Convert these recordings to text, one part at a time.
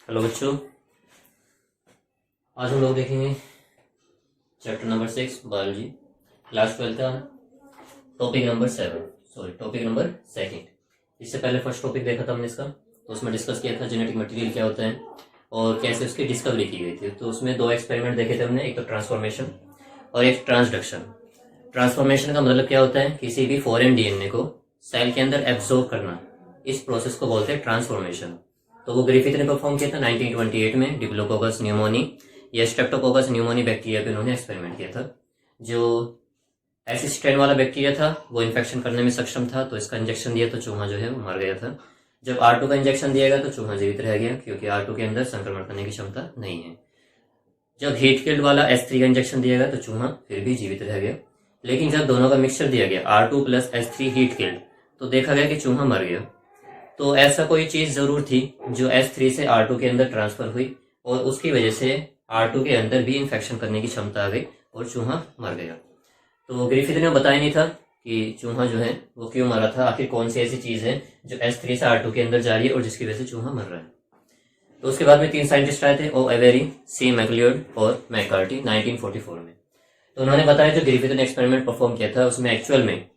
Hello बच्चों, आज हम लोग देखेंगे चैप्टर नंबर 6 बायोलॉजी, क्लास 12 का topic number 7, sorry topic number 2। इससे पहले फर्स्ट टॉपिक देखा था हमने इसका, तो उसमें डिस्कस किया था जेनेटिक मटेरियल क्या होता है और कैसे उसकी डिस्कवरी की गई थी। तो उसमें 2 एक्सपेरिमेंट देखे थे हमने, एक तो ट्रांसफॉर्मेशन और एक ट्रांसडक्शन। ट्रांसफॉर्मेशन का मतलब क्या होता है, किसी भी फॉरेन डीएनए को सेल के अंदर एब्जॉर्ब करना, इस प्रोसेस को बोलते हैं ट्रांसफॉर्मेशन। तो वो ग्रिफिथ ने परफॉर्म किया था 1928 में डिप्लोकोकस न्यूमोनी या स्ट्रेप्टोकोकस न्यूमोनी बैक्टीरिया पे उन्होंने एक्सपेरिमेंट किया था। जो ऐसे स्ट्रेन वाला बैक्टीरिया था वो इन्फेक्शन करने में सक्षम था, तो इसका इंजेक्शन दिया तो चूहा जो है वो मर गया था। जब R2 का इंजेक्शन दिया गया तो चूहा जीवित रह गया, क्योंकि R2 के अंदर संक्रमण करने की क्षमता नहीं है। जब हीट किल्ड वाला S3 का इंजेक्शन दिया गया तो चूहा फिर भी जीवित रह गया। लेकिन जब दोनों का मिक्सचर दिया गया R2 + S3 हीट किल्ड, तो देखा गया कि चूहा मर गया। तो ऐसा कोई चीज जरूर थी जो S3 से R2 के अंदर ट्रांसफर हुई और उसकी वजह से R2 के अंदर भी इंफेक्शन करने की क्षमता आ गई और चूहा मर गया। तो ग्रिफिथ ने बताया नहीं था कि चूहा जो है वो क्यों मरा था, आखिर कौन सी ऐसी चीज है जो S3 से R2 के अंदर जा रही है और जिसकी वजह से चूहा मर रहा है। तो उसके बाद में 3 साइंटिस्ट आए थे, O. Avery, C. मैकलियोड और मैककार्टी 1944 में। तो उन्होंने बताया जो ग्रिफिथ ने एक्सपेरिमेंट परफॉर्म किया था उसमें एक्चुअल में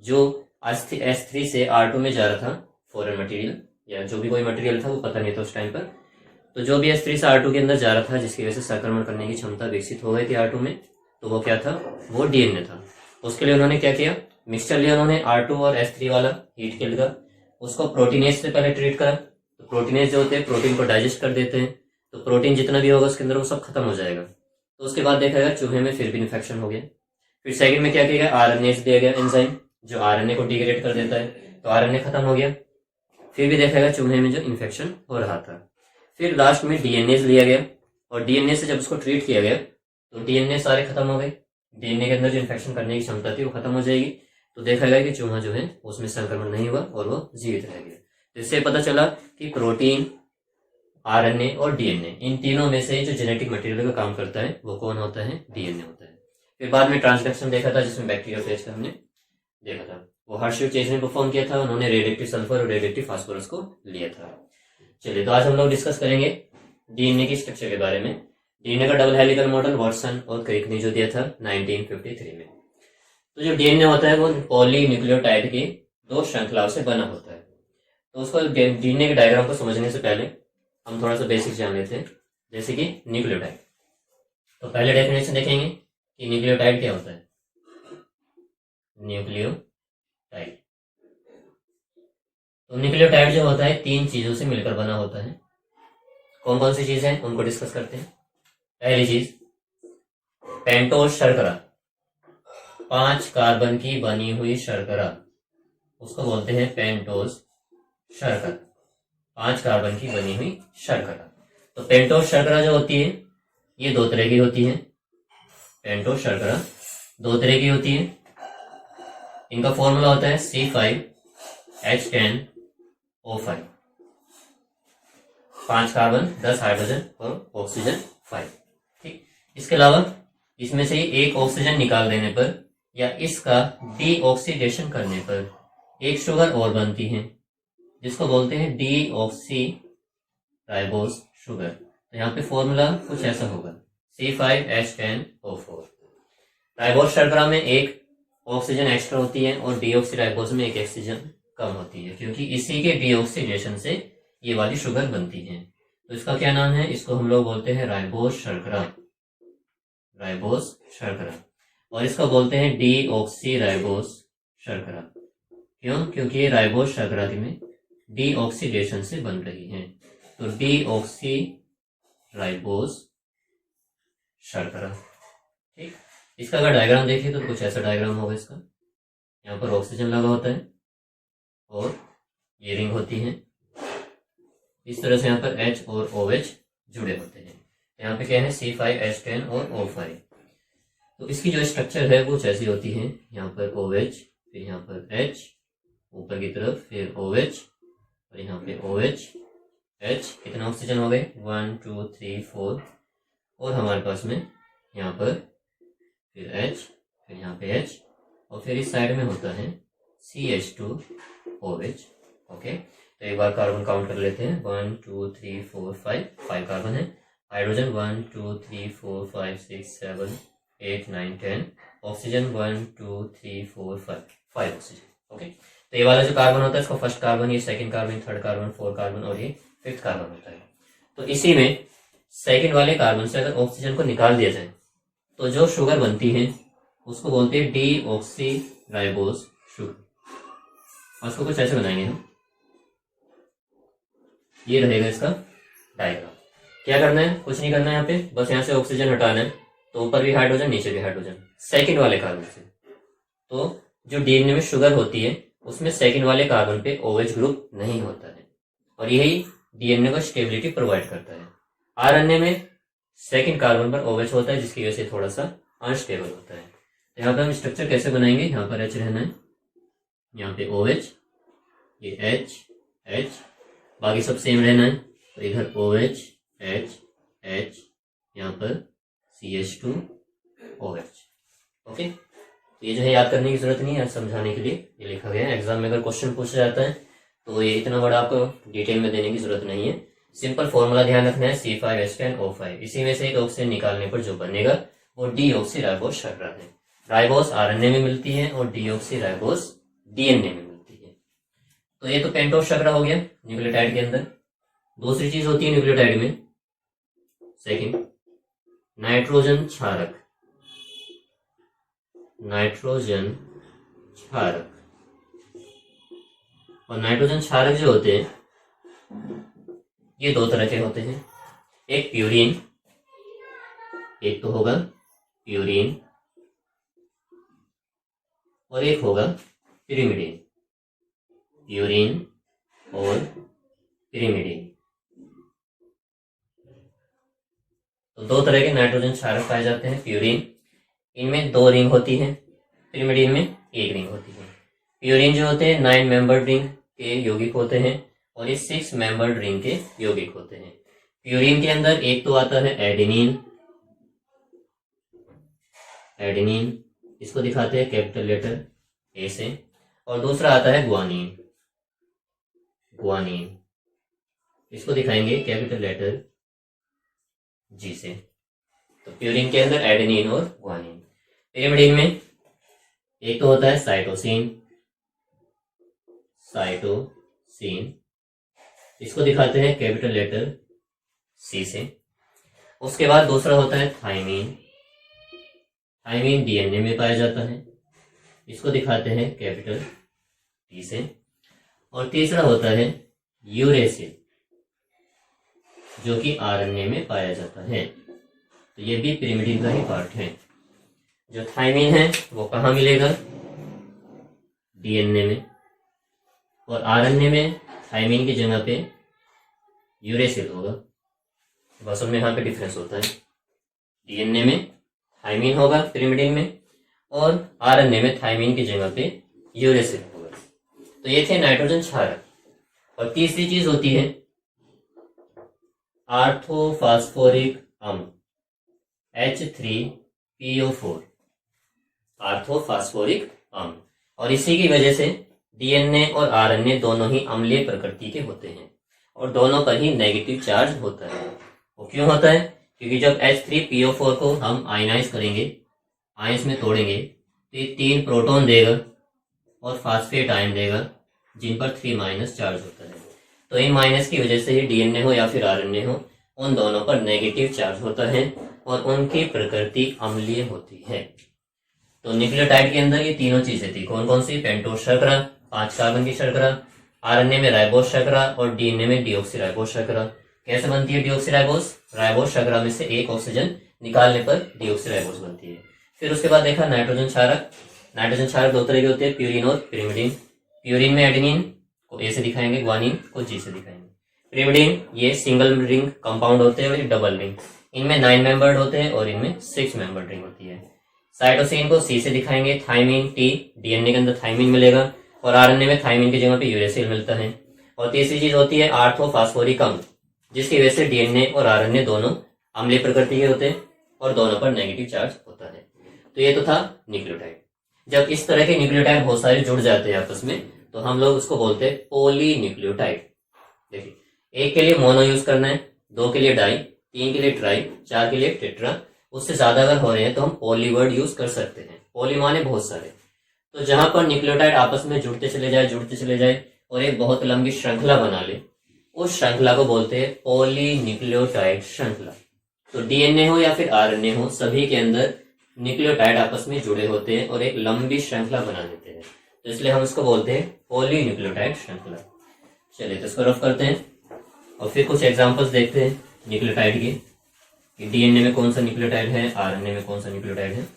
जो S3 से R2 में जा रहा था फॉरेन मटेरियल या जो भी कोई मटेरियल था वो पता नहीं था उस टाइम पर, तो जो भी S3 से R2 के अंदर जा रहा था जिसकी वजह से संक्रमण करने की क्षमता विकसित हो गई थी R2 में, तो वो क्या था, वो डीएनए था। उसके लिए उन्होंने क्या किया, मिक्सचर लिया उन्होंने R2 और S3 वाला हीट किल्ड का, उसको प्रोटीनेज से पहले ट्रीट करा। तो प्रोटीनेज जो होते हैं प्रोटीन को डाइजेस्ट कर देते हैं, तो प्रोटीन जितना भी होगा उसके अंदर वो सब खत्म हो जाएगा। तो उसके बाद देखा गया चूहे में फिर भी इन्फेक्शन हो गया। फिर सेकंड में क्या किया गया, आरएनए दिया गया एंजाइम जो आरएनए को डिग्रेड कर देता है, तो आरएनए खत्म हो गया। फिर भी देखा गया चूहे में जो इन्फेक्शन हो रहा था। फिर लास्ट में डीएनए लिया गया और डीएनए से जब उसको ट्रीट किया गया तो डीएनए सारे खत्म हो गए, डीएनए के अंदर जो इन्फेक्शन करने की क्षमता थी वो खत्म हो जाएगी। तो देखा गया कि चूहा जो है उसमें संक्रमण नहीं हुआ और वो जीवित रह गया। तो इससे पता चला कि प्रोटीन, आरएनए और डीएनए, इन तीनों में से जो जेनेटिक मटेरियल का काम करता है वो कौन होता है, डीएनए होता है। फिर बाद में ट्रांसडक्शन देखा था जिसमें बैक्टीरियोफेज का हमने देखा था, वो हर्षिव चेज ने परफॉर्म किया था। उन्होंने रेडियोएक्टिव सल्फर और रेडियोएक्टिव फास्फोरस को लिया था। चलिए, तो आज हम लोग डिस्कस करेंगे डीएनए की स्ट्रक्चर के बारे में। डीएनए का डबल हेलिकल मॉडल वाटसन और क्रिक ने जो दिया था 1953 में। तो जो डीएनए होता है वो पॉलीन्यूक्लियोटाइड की 2 श्रृंखलाओं से बना होता है। तो उसको डीएनए के डायग्राम को समझने से पहले हम थोड़ा सा बेसिक जान लेते हैं, जैसे कि न्यूक्लियोटाइड। तो पहले डेफिनेशन देखेंगे कि न्यूक्लियोटाइड क्या होता है। न्यूक्लियोटाइड, तो न्यूक्लियोटाइड जो होता है 3 चीजों से मिलकर बना होता है। कौन कौन सी चीजें हैं उनको डिस्कस करते हैं। पहली चीज, पेंटोज शर्करा, 5 कार्बन की बनी हुई शर्करा, उसको बोलते हैं पेंटोज शर्करा, 5 कार्बन की बनी हुई शर्करा। तो पेंटोज शर्करा जो होती है ये 2 तरह की होती है। पेंटोज शर्करा 2 तरह की होती है। इनका फॉर्मूला होता है C5H10O5, 5 कार्बन 10 हाइड्रोजन और ऑक्सीजन 5। ठीक, इसके अलावा इसमें से एक ऑक्सीजन निकाल देने पर या इसका डीऑक्सीडेशन करने पर एक शुगर और बनती है जिसको बोलते हैं डीऑक्सी राइबोज शुगर। तो यहाँ पे फॉर्मूला कुछ ऐसा होगा C5H10O4। राइबोज शर्करा में एक ऑक्सीजन एक्स्ट्रा होती है और डीऑक्सी राइबोज में एक ऑक्सीजन कम होती है, क्योंकि इसी के डीऑक्सीडेशन से ये वाली शुगर बनती है। तो इसका क्या नाम है, इसको हम लोग बोलते हैं राइबोज शर्करा, राइबोज शर्करा। और इसको बोलते हैं डीऑक्सी राइबोज शर्करा। क्यों, क्योंकि ये राइबोज शर्करा में डीऑक्सीडेशन से बन रही है। तो डीऑक्सी राइबोज शर्करा। ठीक, इसका अगर डायग्राम देखिए तो कुछ ऐसा डायग्राम होगा इसका। यहाँ पर ऑक्सीजन लगा होता है और ये रिंग होती है। इस तरह से यहाँ पर H और OH जुड़े होते हैं। यहाँ पे क्या है, C5H10 और O5। तो इसकी जो स्ट्रक्चर है वो ऐसी होती है, यहाँ पर OH, फिर यहाँ पर H, ऊपर की तरफ फिर OH और यहाँ पे OH, H, कितना ऑक्सीजन हो गए, 1 2 3 4, और हमारे पास में यहाँ पर फिर H, फिर यहाँ पे H, और फिर इस साइड में होता है CH2OH। ओके, तो तो एक बार कार्बन काउंट कर लेते हैं, 1 2 3 4 5 कार्बन है। हाइड्रोजन 1 2 3 4 5 6 7 8 9 10। Oxygen 1 2 3 4 5 oxygen. ओके, तो ये वाला जो कार्बन होता है इसको फर्स्ट कार्बन, ये second carbon, third carbon, fourth carbon और ये फिफ्थ कार्बन होता है। तो इसी में सेकंड वाले कार्बन से अगर ऑक्सीजन को निकाल दिया जाए तो जो शुगर बनती है उसको बोलते हैं डीऑक्सी राइबोस शुगर। और उसको कुछ ऐसे बनाएंगे हम, ये रहेगा इसका डायग्राम। क्या करना है, कुछ नहीं करना है, यहाँ पे बस यहाँ से ऑक्सीजन हटाना है, तो ऊपर भी हाइड्रोजन नीचे भी हाइड्रोजन सेकंड वाले कार्बन से। तो जो डीएनए में शुगर होती है उसमें सेकंड वाले कार्बन पे OH ग्रुप नहीं होता है और यही डीएनए को स्टेबिलिटी प्रोवाइड करता है। आरएनए में सेकंड कार्बन पर OH होता है जिसकी वजह से थोड़ा सा अनस्टेबल होता है। तो यहाँ पे हम स्ट्रक्चर कैसे बनाएंगे, यहाँ पर H रहना है, यहाँ पे OH, ये H, बाकी सब सेम रहना है। तो इधर OH H, यहाँ पर CH2OH। ओके, तो ये जो है याद करने की जरूरत नहीं है, समझाने के लिए ये लिखा गया है। एग्जाम में अगर क्वेश्चन पूछा जाता है तो ये इतना बड़ा आपको डिटेल में देने की जरूरत नहीं है। सिंपल फॉर्मूला ध्यान रखना है, C5H10O5। इसी में से एक ऑक्सीजन निकालने पर जो बनेगा वो डीऑक्सी राइबोस शर्करा है। राइबोस आरएनए में मिलती है और डीऑक्सी राइबोस डीएनए में मिलती है। तो ये तो पेंटोस शर्करा हो गया न्यूक्लियोटाइड के अंदर। दूसरी चीज होती है न्यूक्लियोटाइड में, सेकंड नाइट्रोजन क्षारक। नाइट्रोजन क्षारक, और नाइट्रोजन क्षारक जो होते हैं ये दो तरह के होते हैं, एक प्यूरिन, एक तो होगा प्यूरिन और एक होगा पिरिमिडिन। प्यूरिन और पिरिमिडिन, तो दो तरह के नाइट्रोजन क्षारक पाए जाते हैं। प्यूरिन, इनमें 2 रिंग होती है, पिरिमिडिन में 1 रिंग होती है। प्यूरिन जो होते हैं 9 मेंबर्ड रिंग के यौगिक होते हैं और ये 6 मेंबर्ड रिंग के यौगिक होते हैं। प्यूरिन के अंदर एक तो आता है एडेनिन, इसको दिखाते हैं कैपिटल लेटर ए से, और दूसरा आता है ग्वानिन, इसको दिखाएंगे कैपिटल लेटर जी से। तो प्यूरिन के अंदर एडेनिन और ग्वानिन। पिरिमिडिन में एक तो होता है साइटोसिन, इसको दिखाते हैं कैपिटल लेटर सी से। उसके बाद दूसरा होता है थाइमिन, डीएनए में पाया जाता है, इसको दिखाते हैं कैपिटल टी से। और तीसरा होता है यूरेसिल, जो कि आरएनए में पाया जाता है। तो ये भी पिरिमिडिन का ही पार्ट है। जो थाइमिन है वो कहाँ मिलेगा, डीएनए में, और आरएनए में थाइमिन की जगह पे यूरेसिल होगा। बस उनमें यहाँ पे डिफरेंस होता है, डीएनए में थाइमिन होगा पिरिमिडिन में, और आरएनए में थाइमिन की जगह पे यूरेसिल होगा। तो ये थे नाइट्रोजन क्षारक। और तीसरी चीज होती है आर्थोफास्फोरिक अम्ल, H3PO4, आर्थोफास्फोरिक अम्ल। और इसी की वजह से डीएनए और आरएनए दोनों ही अम्लीय प्रकृति के होते हैं और दोनों पर ही नेगेटिव चार्ज होता है। वो क्यों होता है, क्योंकि जब H3PO4 को हम आयनाइज करेंगे, आयंस में तोड़ेंगे, तो ये 3 प्रोटॉन देगा और फास्फेट आयन देगा जिन पर 3- चार्ज होता है। तो इन माइनस की वजह से ही डीएनए हो या फिर आरएनए हो, उन दोनों पर नेगेटिव चार्ज होता है और उनकी प्रकृति अम्लीय होती है। तो न्यूक्लियोटाइड के अंदर ये तीनों चीजें थी, कौन कौन सी, पेंटोस शर्करा 5 कार्बन की शर्करा, आरएनए में राइबोस शर्करा और डीएनए में डीऑक्सी राइबोस शर्करा। कैसे बनती है डीऑक्सी राइबोस, राइबोस शर्करा में से एक ऑक्सीजन निकालने पर डीऑक्सी राइबोस बनती है। फिर उसके बाद देखा नाइट्रोजन क्षारक। नाइट्रोजन क्षारक 2 तरह के होते हैं, प्यूरिन और पिरिमिडिन। प्यूरिन में एडेनिन को ए से दिखाएंगे, ग्वानिन को जी से दिखाएंगे। पिरिमिडिन ये सिंगल रिंग कंपाउंड होते हैं और ये डबल रिंग, इनमें 9 मेंबर्ड होते हैं और इनमें 6 मेंबर्ड रिंग होती है। साइटोसिन को सी से दिखाएंगे, थाइमिन टी, डीएनए के अंदर थाइमिन मिलेगा और आरएनए में थाइमिन की जगह पे यूरेसिल मिलता है। और तीसरी चीज होती है आर्थोफास्फोरिक अम्ल, जिसकी वजह से डीएनए और आरएनए दोनों अम्लीय प्रकृति के होते हैं और दोनों पर नेगेटिव चार्ज होता है। तो ये तो था न्यूक्लियोटाइड। जब इस तरह के न्यूक्लियोटाइड बहुत सारे जुड़ जाते हैं आपस में तो हम लोग उसको बोलते हैं पॉलीन्यूक्लियोटाइड। देखिए, एक के लिए मोनो यूज करना है, 2 के लिए डाई, 3 के लिए ट्राई, 4 के लिए टेट्रा, उससे ज्यादा अगर हो रहे हैं तो हम पॉली वर्ड यूज कर सकते हैं। पॉली माने बहुत सारे। तो जहां पर न्यूक्लियोटाइड आपस में जुड़ते चले जाए और एक बहुत लंबी श्रृंखला बना ले, उस श्रृंखला को बोलते हैं पॉलीन्यूक्लियोटाइड श्रृंखला। तो डीएनए हो या फिर आरएनए हो, सभी के अंदर न्यूक्लियोटाइड आपस में जुड़े होते हैं और एक लंबी श्रृंखला बना देते हैं, तो इसलिए हम इसको बोलते हैं पॉलीन्यूक्लियोटाइड श्रृंखला। चलिए तो इसको रफ करते हैं और फिर कुछ एग्जांपल्स देखते हैं न्यूक्लियोटाइड के, कि डीएनए में कौन सा न्यूक्लियोटाइड है, आरएनए में कौन सा न्यूक्लियोटाइड है।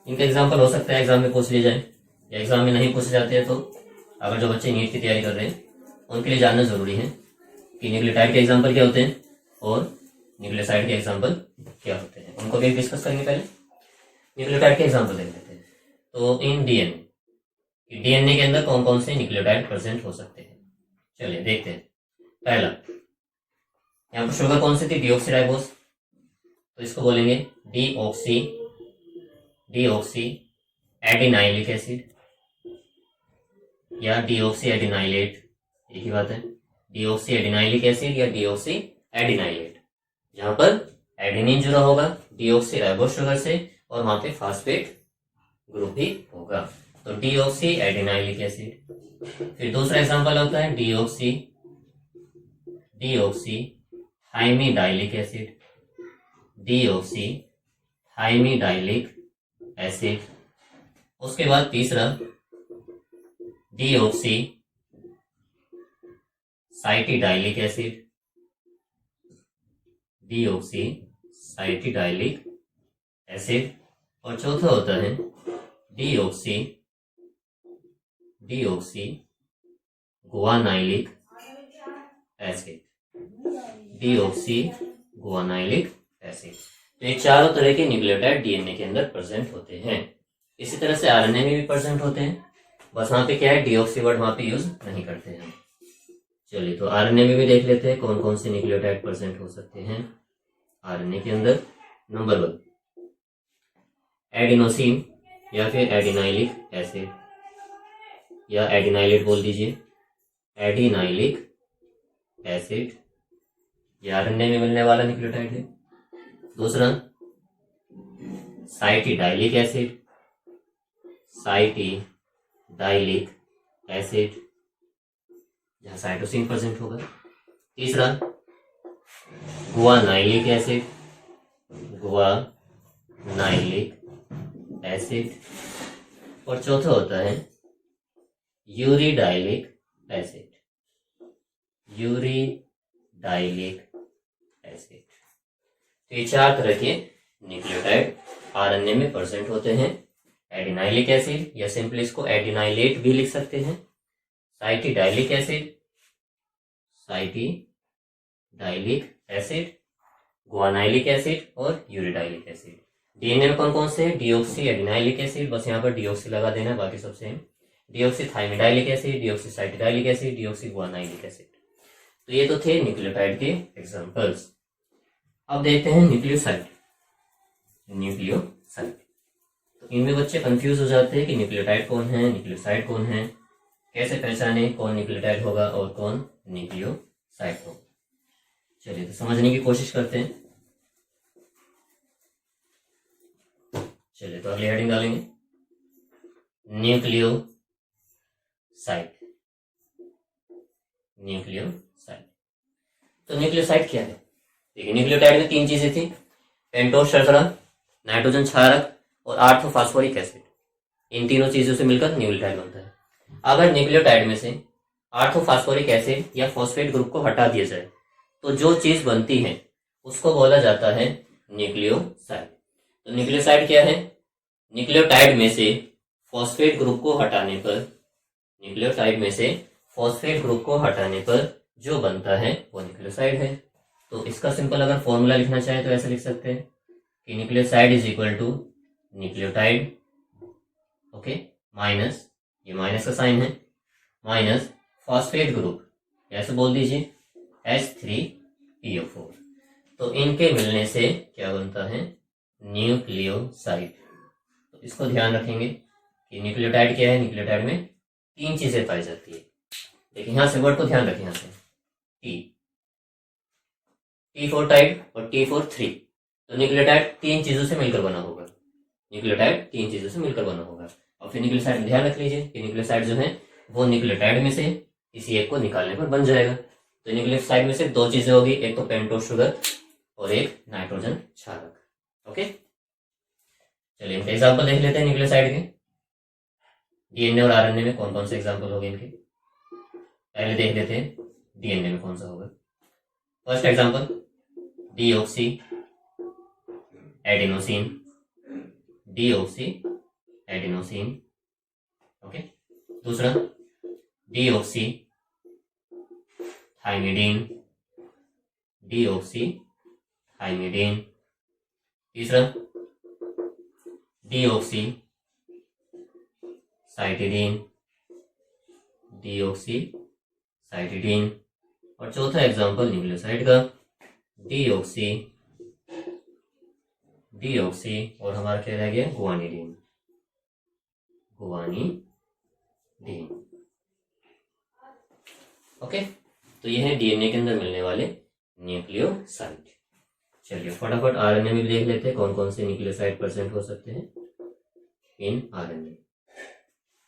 इनका एग्जांपल हो सकता है एग्जाम में पूछ लिए जाए, या एग्जाम में नहीं पूछे जाते हैं तो अगर जो बच्चे नीट की तैयारी कर रहे हैं उनके लिए जानना जरूरी है कि न्यूक्लियोटाइड के एग्जाम्पल क्या होते हैं और न्यूक्लियोसाइड के एग्जाम्पल क्या होते हैं, उनको भी डिस्कस करेंगे। पहले न्यूक्लियोटाइड के एग्जाम्पल देख लेते हैं। तो इन डीएनए के अंदर कौन कौन से न्यूक्लियोटाइड प्रेजेंट हो सकते हैं, चलिए देखते हैं। पहला, यहाँ पर शुगर कौन सी थी, डीऑक्सीराइबोस, तो इसको बोलेंगे डीऑक्सी एडिनाइलिक एसिड या डीऑक्सी एडिनाइलेट, एक ही बात है, डीऑक्सी एडिनाइलिक एसिड या डीऑक्सी एडिनाइलेट, जहां पर एडेनिन जुड़ा होगा डीऑक्सीराइबोस शुगर से और वहां पे फास्फेट ग्रुप भी होगा, तो डीऑक्सी एडिनाइलिक एसिड। फिर दूसरा एग्जांपल होता है deoxy thymidylic acid, deoxy thymidylic acid. उसके बाद तीसरा deoxy cytidylic acid, deoxy cytidylic acid. और चौथा होता है deoxy guanylic acid, deoxy guanylic acid. तो ये चारों तरह के न्यूक्लियोटाइड डीएनए के अंदर प्रेजेंट होते हैं। इसी तरह से आरएनए में भी प्रेजेंट होते हैं, बस वहां पे क्या है, डीऑक्सी वर्ड वहां पे यूज नहीं करते हैं। चलिए तो आरएनए में भी देख लेते हैं कौन कौन से न्यूक्लियोटाइड प्रेजेंट हो सकते हैं आरएनए के अंदर। नंबर 1 एडिनोसिन या फिर एडिनाइलिक एसिड या एडिनाइलेट बोल दीजिए, एडिनाइलिक एसिड, ये आरएनए में मिलने वाला न्यूक्लियोटाइड है। दूसरा साइटिडाइलिक एसिड, साइटिडाइलिक एसिड, जहां साइटोसिन प्रेजेंट होगा। तीसरा गुआनाइलिक एसिड, गुआनाइलिक एसिड। और चौथा होता है यूरिडाइलिक एसिड, यूरिडाइलिक एसिड। तो ये 4 तरह के न्यूक्लियोटाइड आरएनए में प्रेजेंट होते हैं। एडिनाइलिक एसिड या सिंपली इसको एडिनाइलेट भी लिख सकते हैं, cytidylic acid, cytidylic acid, guanylic acid और यूरिडाइलिक एसिड। डीएनए में कौन कौन से है, डीऑक्सी एडिनाइलिक एसिड, बस यहाँ पर डीऑक्सी लगा देना है, बाकी सब same. Deoxy thymidylic acid, deoxy cytidylic acid, deoxy guanylic acid. तो ये तो थे न्यूक्लियोटाइड के एग्जांपल्स। अब देखते हैं न्यूक्लियोसाइड। तो इनमें बच्चे कंफ्यूज हो जाते हैं कि न्यूक्लियोटाइड कौन है, न्यूक्लियोसाइड कौन है, कैसे पहचाने कौन न्यूक्लियोटाइड होगा और कौन न्यूक्लियोसाइड होगा। चलिए तो समझने की कोशिश करते हैं। चलिए तो अगली हेडिंग डालेंगे, न्यूक्लियोसाइड। तो न्यूक्लियोसाइड क्या है, देखिए न्यूक्लियोटाइड में 3 चीजें थी, पेंटोस शर्करा, नाइट्रोजन क्षारक और आर्थोफॉस्फोरिक एसिड। इन तीनों चीजों से मिलकर न्यूक्लियोटाइड बनता है। अगर न्यूक्लियोटाइड में से आर्थोफॉस्फोरिक एसिड या फॉस्फेट ग्रुप को हटा दिया जाए तो जो चीज बनती है उसको बोला जाता है न्यूक्लियोसाइड। तो न्यूक्लियोसाइड क्या है, न्यूक्लियोटाइड में से फॉस्फेट ग्रुप को हटाने पर जो बनता है वो न्यूक्लियोसाइड है। तो इसका सिंपल अगर फॉर्मूला लिखना चाहे तो ऐसे लिख सकते हैं कि nucleoside is equal to nucleotide, okay, minus, ये माइनस का साइन है, माइनस फॉस्फेट ग्रुप, ऐसे बोल दीजिए H3PO4। तो इनके मिलने से क्या बनता है, न्यूक्लियोसाइड। तो इसको ध्यान रखेंगे कि न्यूक्लियोटाइड क्या है, न्यूक्लियोटाइड में 3 चीजें पाई जाती है, देखिए यहाँ से वर्ड को ध्यान रखें, यहाँ से टी फॉर टाइड और टी फॉर थ्री। तो न्यूक्लियोटाइड 3 चीजों से मिलकर बना होगा, न्यूक्लियोटाइड 3 चीजों से मिलकर बना होगा। और फिर न्यूक्लियोसाइड ध्यान रख लीजिए कि न्यूक्लियोसाइड जो है वो न्यूक्लियोटाइड में से किसी एक को निकालने पर बन जाएगा। तो न्यूक्लियोसाइड में से 2 चीजें होगी, एक तो पेंटोस शुगर और एक नाइट्रोजन क्षारक। ओके, चलिए इनके एग्जाम्पल देख लेते हैं न्यूक्लियोसाइड के। डीएनए और आरएनए में कौन कौन से एग्जाम्पल हो गए इनके, पहले देख लेते हैं डीएनए में कौन सा होगा। First example deoxy adenosine, deoxy adenosine. Okay, दूसरा डीऑक्सी थाइमिडीन, डीऑक्सी थाइमिडीन। तीसरा डीऑक्सी साइटिडीन, डीऑक्सी साइटिडीन। और चौथा एग्जाम्पल न्यूक्लियोसाइड का डीऑक्सी और हमारा क्या रह गया गुआनिडीन। ओके, तो ये है डीएनए के अंदर मिलने वाले न्यूक्लियोसाइड। चलिए फटाफट आरएनए में देख लेते हैं कौन कौन से न्यूक्लियोसाइड प्रेजेंट हो सकते हैं इन आरएनए।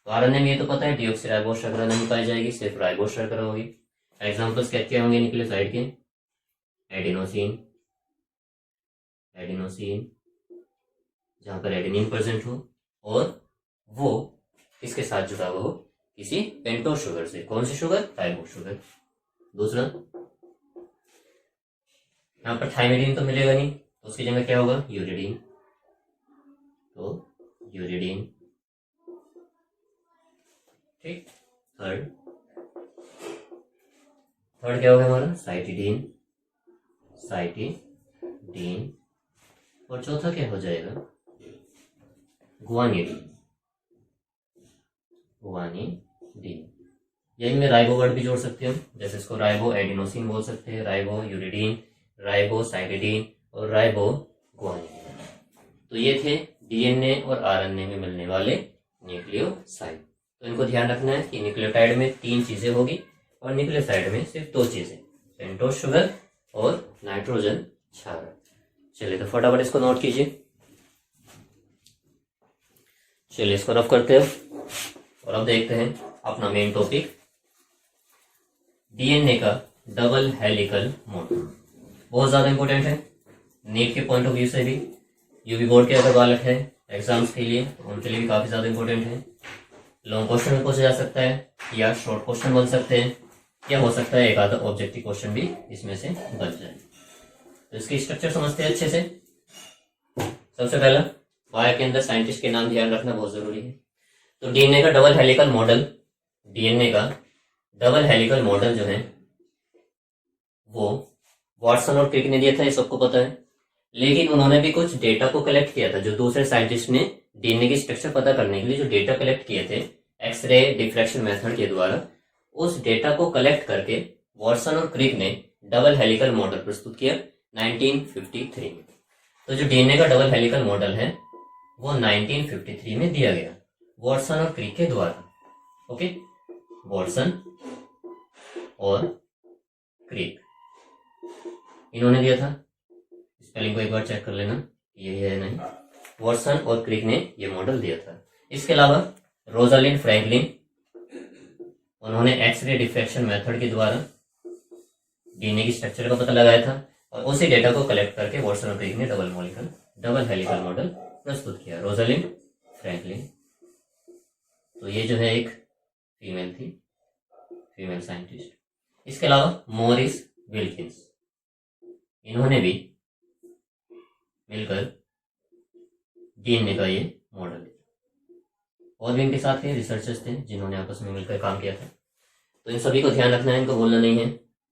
तो आरएनए में ये तो पता है डीऑक्सीराइबोस शर्करा नहीं पाई जाएगी, सिर्फ राइबोस शर्करा होगी। एग्जाम्पल्स क्या क्या होंगे न्यूक्लियोसाइड के, एडिनोसिन जहां पर एडेनिन प्रेजेंट हो और वो किसके साथ जुड़ा हुआ हो, किसी पेंटोस शुगर से। कौन सी शुगर, राइबोस शुगर। दूसरा यहाँ पर थाइमिडीन तो मिलेगा नहीं, तो उसकी जगह क्या होगा यूरिडीन। तो यूरिडीन, ठीक। थर्ड क्या होगा हमारा साइटिडीन। और चौथा क्या हो जाएगा गुआनिडीन। यही में राइबो वर्ड भी जोड़ सकते हैं, जैसे इसको राइबो एडिनोसिन बोल सकते हैं, राइबो यूरिडीन, राइबो साइटिडीन और राइबो गुआनिडीन। तो ये थे डीएनए और आरएनए में मिलने वाले न्यूक्लियोसाइड। तो इनको ध्यान रखना है कि न्यूक्लियोटाइड में 3 चीजें होगी और न्यूक्लियोसाइड में सिर्फ 2 चीजें, पेंटोस शुगर और नाइट्रोजन क्षारक। चलिए तो फटाफट इसको नोट कीजिए। चलिए इसको रफ करते हैं और अब देखते हैं अपना मेन टॉपिक, डीएनए का डबल हेलिकल मॉडल। बहुत ज्यादा इंपॉर्टेंट है नीट के पॉइंट ऑफ व्यू से भी, यूपी बोर्ड के अगर बालक है एग्जाम्स के लिए तो उनके लिए भी काफी ज्यादा इंपॉर्टेंट है। लॉन्ग क्वेश्चन में पूछा जा सकता है या शॉर्ट क्वेश्चन बन सकते हैं, या हो सकता है एक आधा ऑब्जेक्टिव क्वेश्चन भी इसमें से बन जाए। तो इसकी स्ट्रक्चर समझते हैं अच्छे से। सबसे पहला वायर के अंदर साइंटिस्ट के नाम ध्यान रखना बहुत जरूरी है। तो डीएनए का डबल हेलिकल मॉडल जो है वो वाटसन और क्रिक ने दिया था, ये सबको पता है। लेकिन उन्होंने भी कुछ डेटा को कलेक्ट किया था, जो दूसरे साइंटिस्ट ने डीएनए की स्ट्रक्चर पता करने के लिए जो डेटा कलेक्ट किए थे एक्सरे डिफ्रैक्शन मेथड के द्वारा, उस डेटा को कलेक्ट करके वाटसन और क्रिक ने डबल हेलिकल मॉडल प्रस्तुत किया 1953 में। तो जो डीएनए का डबल हेलिकल मॉडल है वो 1953 में दिया गया वाटसन और क्रिक के द्वारा। ओके, वाटसन और क्रिक इन्होंने दिया था। स्पेलिंग को एक बार चेक कर लेना, यही है नहीं। वाटसन और क्रिक ने यह मॉडल दिया था। इसके अलावा रोजालिंड फ्रैंकलिन, उन्होंने एक्सरे डिफ्रैक्शन मेथड के द्वारा डीएनए की स्ट्रक्चर का पता लगाया था और उसी डेटा को कलेक्ट करके वाटसन और क्रिक ने डबल हेलिकल मॉडल प्रस्तुत किया। रोजालिंड फ्रैंकलिन, तो ये जो है एक फीमेल साइंटिस्ट। इसके अलावा मॉरिस विल्किंस, इन्होंने भी मिलकर डीएनए का ये मॉडल दिया। और भी इनके साथ के रिसर्चर्स थे जिन्होंने आपस में मिलकर काम किया था। तो इन सभी को ध्यान रखना है, इनको भूलना नहीं है।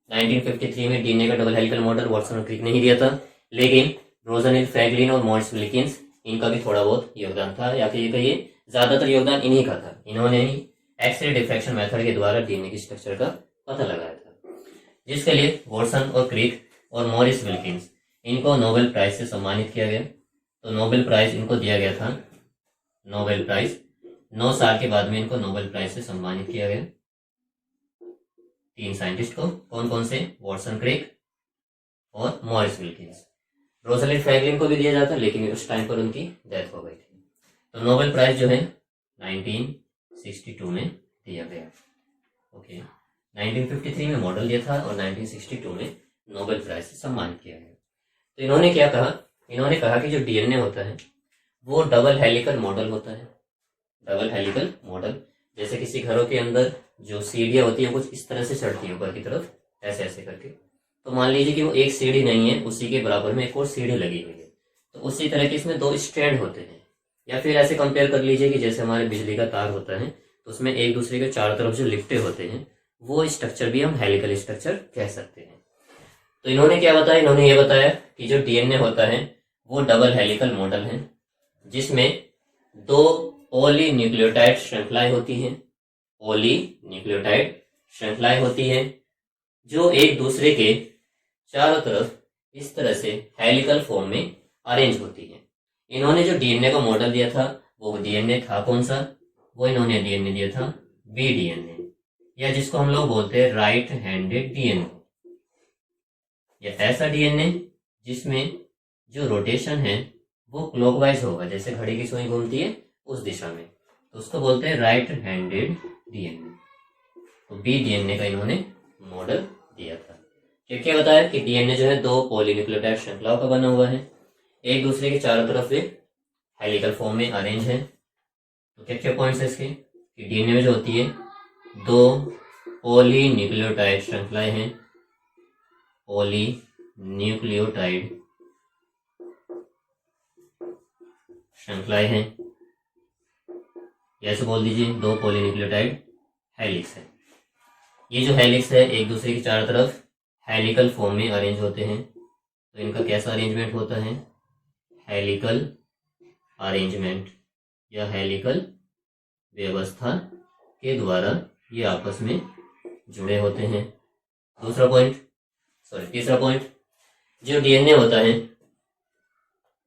1953 में डीएनए का डबल हेलिकल मॉडल वाटसन और क्रिक ने ही दिया था, लेकिन रोजालिंड फ्रैंकलिन और मॉरिस विल्किंस इनका भी थोड़ा बहुत योगदान था, या फिर कहिए ज्यादातर योगदान इन्हीं का था। इन्होंने ही एक्सरे डिफ्रैक्शन मेथड के द्वारा डीएनए की स्ट्रक्चर का पता लगाया था, जिसके लिए वाटसन और क्रिक और मॉरिस विल्किंस इनको नोबेल प्राइज से सम्मानित किया गया। तो नोबेल प्राइज इनको दिया गया था, नोबेल प्राइज 9 साल के बाद में इनको नोबेल प्राइज से सम्मानित किया गया। 3 साइंटिस्ट को, कौन कौन से, वॉटसन क्रिक और मॉरिस विल्किंस। रोसलिंड फ्रैंकलिन को भी दिया जाता, लेकिन उस टाइम पर उनकी डेथ हो गई थी। तो नोबेल प्राइज जो है 1962 में दिया गया। ओके, 1953 में मॉडल दिया था और 1962 में नोबेल प्राइज से सम्मानित किया गया। तो इन्होंने क्या कहा, इन्होंने कहा कि जो डीएनए होता है वो डबल हेलिकल मॉडल होता है। डबल हेलिकल मॉडल, जैसे किसी घरों के अंदर जो सीढ़ियां होती है कुछ इस तरह से चढ़ती है ऊपर की तरफ, ऐसे ऐसे करके। तो मान लीजिए कि वो एक सीढ़ी नहीं है, उसी के बराबर में एक और सीढ़ी लगी हुई है, तो उसी तरह के इसमें 2 स्ट्रैंड होते हैं। या फिर ऐसे कंपेयर कर लीजिए कि जैसे हमारे बिजली का तार होता है, तो उसमें एक दूसरे के चारों तरफ जो लिपटे होते हैं, वो स्ट्रक्चर भी हम हेलिकल स्ट्रक्चर कह सकते हैं। तो इन्होंने क्या बताया, इन्होंने ये बताया कि जो डीएनए होता है वो डबल हेलिकल मॉडल है, जिसमें 2 पॉलीन्यूक्लियोटाइड श्रृंखलाएं होती हैं। पॉलीन्यूक्लियोटाइड श्रृंखलाएं होती हैं जो एक दूसरे के चारों तरफ इस तरह से हेलिकल फॉर्म में अरेंज होती है। इन्होंने जो डीएनए का मॉडल दिया था वो डीएनए था कौन सा, वो इन्होंने डीएनए दिया था बी डीएनए, या जिसको हम लोग बोलते हैं राइट हैंडेड डीएनए, या ऐसा डीएनए जिसमें जो रोटेशन है वो क्लॉकवाइज होगा, जैसे घड़ी की सुई घूमती है उस दिशा में, तो उसको बोलते हैं राइट हैंडेड डीएनए। तो बी डीएनए का इन्होंने मॉडल दिया था। क्या बताया कि डीएनए जो है 2 पॉलीन्यूक्लियोटाइड श्रृंखलाओं का बना हुआ है, एक दूसरे के चारों तरफ से हेलिकल फॉर्म में अरेंज है। तो क्या पॉइंट्स है इसके, कि डीएनए में जो होती है 2 पॉलीन्यूक्लियोटाइड श्रृंखलाएं हैं, पॉलीन्यूक्लियोटाइड श्रृंखलाएं हैं, ऐसे बोल दीजिए 2 पॉलीन्यूक्लियोटाइड हेलिक्स है। ये जो हेलिक्स है एक दूसरे की चारों तरफ हेलिकल फॉर्म में अरेंज होते हैं। तो इनका कैसा अरेंजमेंट होता है, हेलिकल अरेंजमेंट या हेलिकल व्यवस्था के द्वारा ये आपस में जुड़े होते हैं। तीसरा पॉइंट, जो डीएनए होता है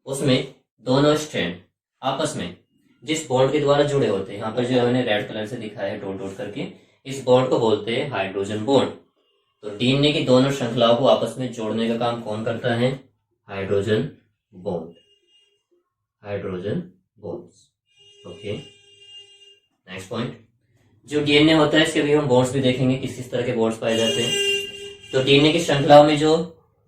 उसमें दोनों स्ट्रैंड आपस में जिस बॉन्ड के द्वारा जुड़े होते हैं, यहाँ पर जो मैंने रेड कलर से दिखाया है डॉट डॉट करके, इस बॉन्ड को बोलते हैं हाइड्रोजन बॉन्ड। तो डीएनए की दोनों श्रृंखलाओं को आपस में जोड़ने का काम कौन करता है, hydrogen bond, hydrogen bonds. Okay, next point, जो डीएनए होता है इसके भी हम बॉन्ड्स भी देखेंगे, किस किस तरह के बॉन्ड्स पाए जाते हैं। तो डीएनए की श्रृंखलाओं में जो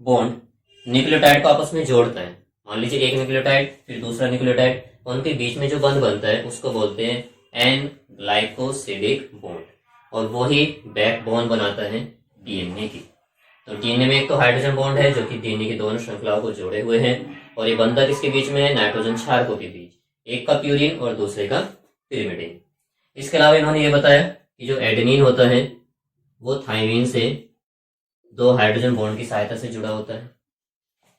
बॉन्ड न्यूक्लियोटाइड को आपस में जोड़ता है, मान लीजिए एक न्यूक्लियोटाइड फिर दूसरा न्यूक्लियोटाइड, उनके बीच में जो बंध बनता है उसको बोलते हैं एन ग्लाइकोसिडिक बॉन्ड, और वही बैकबोन बनाता है डीएनए की। तो डीएनए में एक तो हाइड्रोजन बॉन्ड है जो कि डीएनए की दोनों श्रृंखलाओं को जोड़े हुए हैं, और ये बंधन किसके बीच में है, नाइट्रोजन क्षारकों के बीच, एक का प्यूरिन और दूसरे का पिरिमिडिन। इसके अलावा इन्होंने ये बताया कि जो एडेनिन होता है वो थाइमिन से 2 हाइड्रोजन बॉन्ड की सहायता से जुड़ा होता है।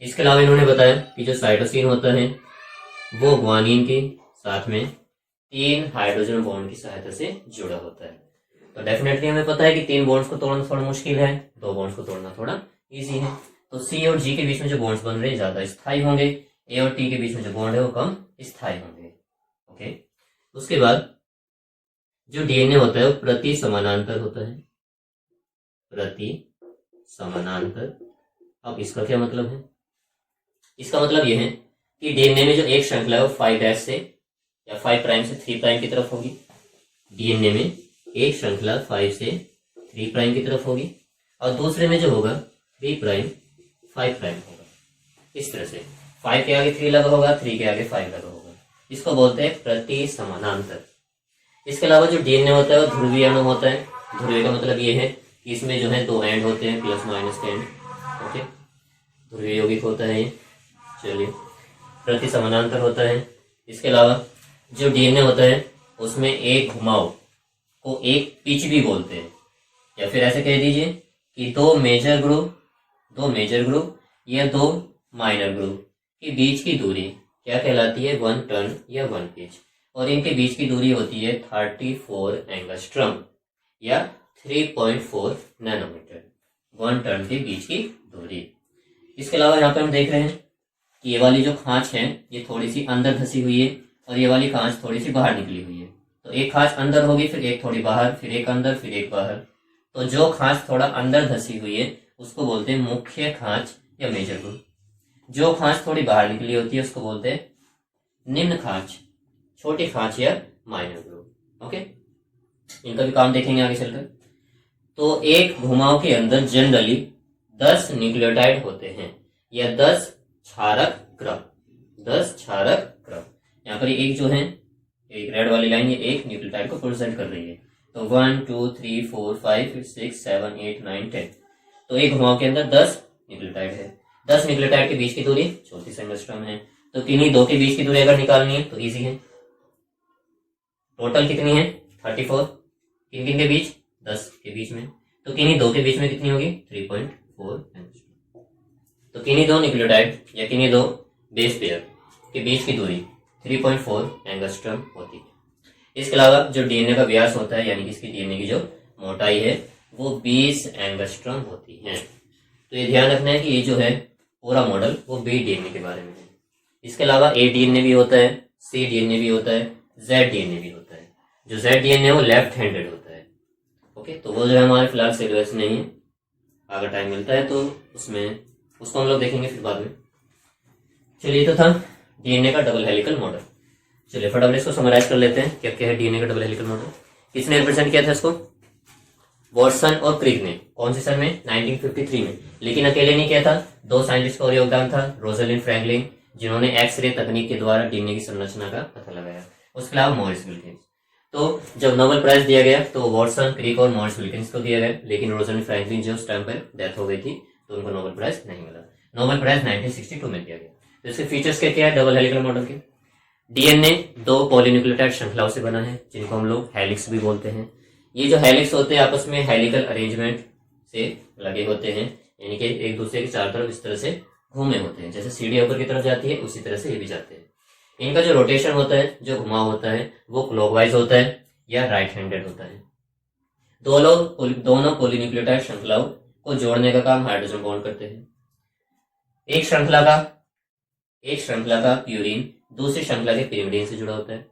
इसके अलावा इन्होंने बताया कि जो साइटोसिन होता है वो ग्वानिन के साथ में 3 हाइड्रोजन बॉन्ड की सहायता से जुड़ा होता है। तो डेफिनेटली हमें पता है कि 3 बॉन्ड्स को तोड़ना थोड़ा मुश्किल है, 2 बॉन्ड्स को तोड़ना थोड़ा इजी है। तो सी और जी के बीच में जो बॉन्ड्स बन रहे हैं ज्यादा स्थायी होंगे, ए और टी के बीच में जो बॉन्ड है वो कम स्थायी होंगे। ओके, उसके बाद जो डीएनए होता है वो प्रति समानांतर होता है, प्रति समानांतर। अब इसका क्या मतलब है, इसका मतलब यह है कि डीएनए में जो एक श्रृंखला है वो 5' से या 5 प्राइम से 3 प्राइम की तरफ होगी। डीएनए में एक श्रृंखला 5 से 3 प्राइम की तरफ होगी, और दूसरे में जो होगा 3 प्राइम 5 प्राइम होगा। इस तरह से 5 के आगे 3 लगा होगा, 3 के आगे 5 लगा होगा। इसको बोलते हैं प्रति समानांतर। इसके अलावा जो डीएनए होता है वो ध्रुवीय अणु होता है। ध्रुवीय का मतलब ये है कि इसमें जो है 2 एंड होते हैं, प्लस माइनस के एंड। ओके, ध्रुवीय यौगिक होता है ये। चलिए, प्रति समानांतर होता है। इसके अलावा जो डीएनए होता है उसमें एक घुमाव को एक पिच भी बोलते हैं, या फिर ऐसे कह दीजिए कि 2 मेजर ग्रुप या 2 माइनर ग्रुप के बीच की दूरी क्या कहलाती है, 1 टर्न या 1 पिच, और इनके बीच की दूरी होती है 34 एंगस्ट्रम या 3.4 नैनोमीटर, 1 टर्न के बीच की दूरी। इसके अलावा यहाँ पर हम देख रहे हैं कि ये वाली जो खांच है ये थोड़ी सी अंदर धसी हुई है, और ये वाली खांच थोड़ी सी बाहर निकली हुई है। तो एक खांच अंदर होगी, फिर एक थोड़ी बाहर, फिर एक अंदर, फिर एक बाहर। तो जो खांच थोड़ा अंदर धसी हुई है उसको बोलते हैं मुख्य खांच या मेजर ग्रूव। जो खांच थोड़ी बाहर निकली होती है उसको बोलते हैं निम्न खांच, छोटी खांच या माइनर ग्रूव। ओके, इनका भी काम देखेंगे आगे चलकर। तो एक घुमाव के अंदर जनरली 10 न्यूक्लियोटाइड होते हैं या 10 क्षारक क्रम, 10 क्षारक क्रम। यहाँ पर एक जो है, एक रेड वाली लाइन, ये एक न्यूक्लियोटाइड को प्रेजेंट कर रही है। तो 1 2 3 4 5 6 7 8 9 10। तो एक घुमाव के अंदर 10 न्यूक्लियोटाइड है। 10 न्यूक्लियोटाइड के बीच की दूरी 34 एंगस्ट्रॉम है। तो किन्हीं दो के बीच की दूरी अगर निकालनी है तो इजी है। टोटल कितनी है 34, किन किन के बीच 10 के बीच में, तो किन्हीं दो के बीच में कितनी होगी 3.4 एंगस्ट्रॉम। तो किन्हीं दो न्यूक्लियोटाइड या किन्हीं दो बेस पेयर के बीच की दूरी 3.4 एंगस्ट्रॉम होती है। इसके अलावा जो डीएनए का व्यास होता है, यानी कि इसकी डीएनए की जो मोटाई है वो 20 एंगस्ट्रॉम होती है। तो ये ध्यान रखना है कि ये जो है पूरा मॉडल वो बी डीएनए के बारे में है। इसके अलावा ए डीएनए भी होता है, सी डीएनए भी होता है, जेड डीएनए भी होता है। जो जेड डीएनए वो लेफ्ट हैंडेड होता है। ओके, तो वो जो है हमारे फिलहाल सिलेबस नहीं है, अगर टाइम मिलता है तो उसमें उसको हम लोग देखेंगे फिर बाद में। चलिए, तो था डीएनए का डबल हेलिकल मॉडल। चलिए फटाफट इसको समराइज कर लेते हैं क्या क्या है डीएनए का डबल हेलिकल मॉडल। किसने रिप्रेजेंट किया था इसको? वॉटसन और क्रिक ने। कौन से सन में? 1953 में। लेकिन अकेले नहीं किया था, दो साइंटिस्ट का और योगदान था, रोजलिंड फ्रैंकलिन, जिन्होंने एक्सरे तकनीक के द्वारा डीएनए की संरचना का पता लगाया। उसके अलावा मॉरिस विल्किंस। तो जब नोबेल प्राइज दिया गया तो वॉटसन, क्रिक और मॉरिस विल्किंस को दिया गया, लेकिन रोजलिंड फ्रैंकलिन जो उस टाइम पर डेथ हो गई थी तो उनको नोबेल प्राइज नहीं मिला। नोबेल प्राइज 1962 में दिया गया। तो इसके फीचर्स क्या क्या है डबल हेलिकल मॉडल के? डीएनए दो पॉलीन्यूक्लियोटाइड श्रृंखलाओं से बना है, जिनको हम लोग हेलिक्स भी बोलते हैं। ये जो हेलिक्स होते हैं आपस में हेलिकल अरेंजमेंट से लगे होते हैं, यानी कि एक दूसरे के चारों तरफ इस तरह से घूमे होते हैं। जैसे सीढ़ी ऊपर की तरफ जाती है उसी तरह से ये भी जाते हैं। इनका जो रोटेशन होता है, जो घुमाव होता है, वो क्लॉकवाइज होता है या राइट हैंडेड होता है। दोनों पॉलीन्यूक्लियोटाइड श्रृंखलाओं को जोड़ने का काम हाइड्रोजन बॉन्ड करते हैं। एक श्रृंखला का प्यूरिन दूसरी श्रृंखला के पिरिमिडीन से जुड़ा होता है,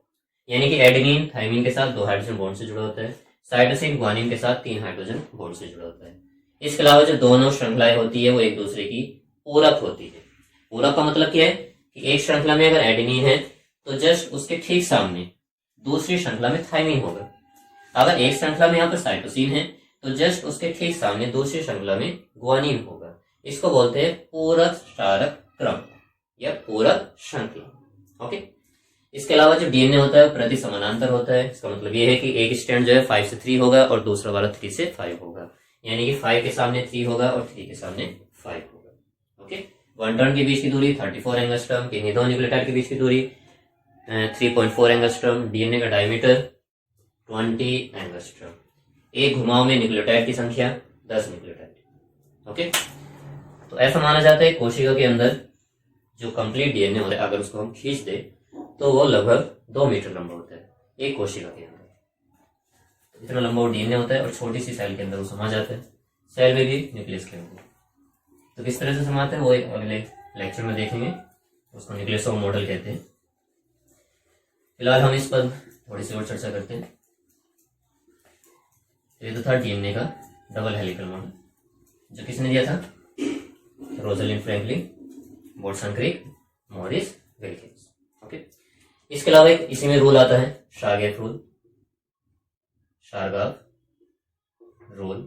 यानी कि एडेनिन थाइमिन के साथ 2 हाइड्रोजन बॉन्ड से जुड़ा होता है, साइटोसिन ग्वानिन के साथ 3 हाइड्रोजन बॉन्ड से जुड़ा होता है। इसके अलावा जो दोनों श्रृंखलाएं होती है वो एक दूसरे की पूरक होती है। पूरक का मतलब क्या है कि एक श्रृंखला में अगर एडेनिन है तो जस्ट उसके ठीक सामने दूसरी श्रृंखला में थाइमिन होगा। अगर एक श्रृंखला में यहाँ पर साइटोसिन है तो जस्ट उसके ठीक सामने दूसरी श्रृंखला में ग्वानिन होगा। इसको बोलते हैं पूरक क्षारक क्रम या पूरक श्रृंखला। ओके, इसके अलावा जो डीएनए होता है प्रति समानांतर होता है। इसका मतलब ये है कि एक स्ट्रैंड जो है 5 से 3 होगा और दूसरा वाला 3 से 5 होगा, यानी कि 5 के सामने 3 होगा और 3 के सामने 5 होगा। ओके, वन टर्न के बीच की दूरी 34 एंगस्ट्रॉम, किन्हीं दो न्यूक्लियोटाइड के बीच की दूरी 3.4 एंगस्ट्रॉम, डीएनए का डायमीटर 20 एंगस्ट्रॉम। एक घुमाव में न्यूक्लियोटाइड की संख्या 10 न्यूक्लियोटाइड। ओके, तो ऐसा माना जाता है कोशिका के अंदर जो कंप्लीट डीएनए होता है, अगर उसको हम खींच दे तो वो लगभग 2 मीटर लंबा होता है एक कोशिका के अंदर। इतना लंबा वो डीएनए होता है और छोटी सी सेल के अंदर वो समा जाता है, सेल में भी न्यूक्लियस के अंदर। तो किस तरह से समाते हैं वो एक अगले लेक्चर में देखेंगे, उसको न्यूक्लियस ऑफ मॉडल कहते हैं। फिलहाल हम इस पर थोड़ी सी और चर्चा करते हैं। ये तो था डीएनए का डबल हेलिकल मॉडल, जो किसने दिया था? रोजलिंड फ्रैंकलिन, वॉटसन क्रिक, मॉरिस विल्किंस। ओके, इसके अलावा एक इसी में रूल आता है शारगैफ रूल, शारगाफ रूल।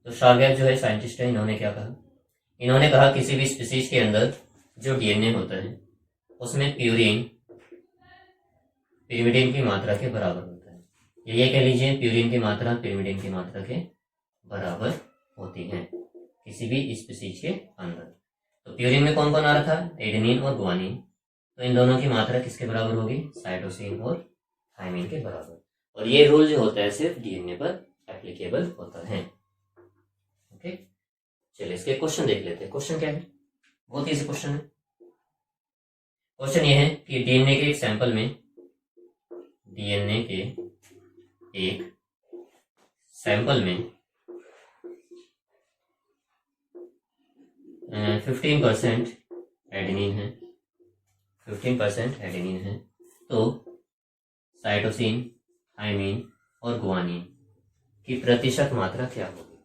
तो शारगैफ जो है साइंटिस्ट है, इन्होंने क्या कहा? इन्होंने कहा किसी भी स्पीसीज के अंदर जो डीएनए होता है उसमें प्यूरिन पिरिमिडिन की मात्रा के बराबर होता है। ये कह लीजिए प्यूरिन की मात्रा पिरिमिडिन की मात्रा के बराबर होती है किसी भी स्पीसीज के अंदर। तो प्यूरिन में कौन कौन आ रहा था? एडेनिन और ग्वानिन। तो इन दोनों की मात्रा किसके बराबर होगी? साइटोसिन और थाइमिन के बराबर। और ये रूल जो होता है सिर्फ डीएनए पर एप्लीकेबल होता है। ओके, चलिए इसके क्वेश्चन देख लेते हैं। क्वेश्चन क्या है? बहुत ईजी क्वेश्चन है। क्वेश्चन ये है कि डीएनए के एक सैंपल में 15% एडेनिन है, 15% एडेनिन है। तो साइटोसिन, थाइमिन और ग्वानिन की प्रतिशत मात्रा क्या होगी।